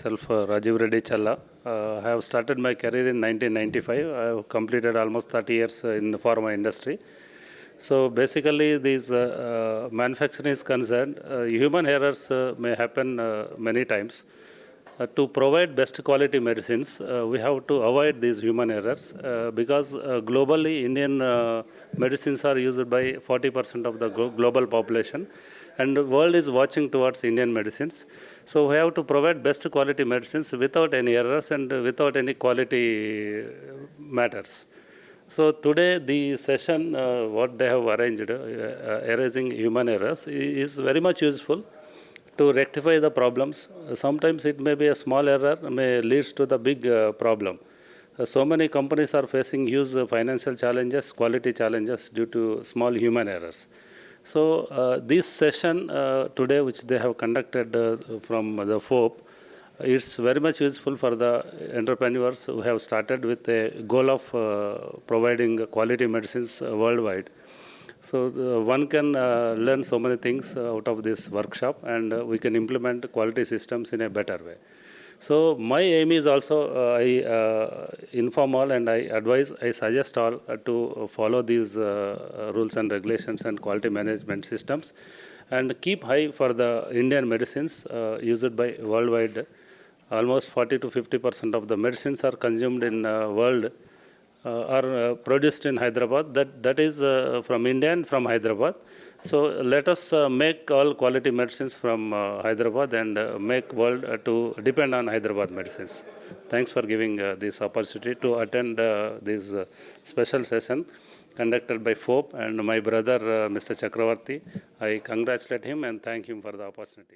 myself Rajiv Reddy Challa. I have started my career in 1995. I have completed almost 30 years in the pharma industry. So basically, this manufacturing is concerned, human errors may happen many times. To provide best quality medicines, we have to avoid these human errors because globally Indian medicines are used by 40% of the global population, and the world is watching towards Indian medicines. So we have to provide best quality medicines without any errors and without any quality matters. So today the session, what they have arranged, erasing human errors, is very much useful to rectify the problems. Sometimes it may be a small error, may lead to the big problem. So many companies are facing huge financial challenges, quality challenges due to small human errors. So this session today, which they have conducted from the FOPE, it's very much useful for the entrepreneurs who have started with a goal of providing quality medicines worldwide. So one can learn so many things out of this workshop, and we can implement quality systems in a better way. So my aim is also I inform all and I advise, I suggest all to follow these rules and regulations and quality management systems and keep high for the Indian medicines used by worldwide. Almost 40 to 50% of the medicines are consumed in world are produced in Hyderabad. That is from India and from Hyderabad. So let us make all quality medicines from Hyderabad and make world to depend on Hyderabad medicines. Thanks for giving this opportunity to attend this special session conducted by FOPE and my brother Mr. Chakravarti. I congratulate him and thank him for the opportunity.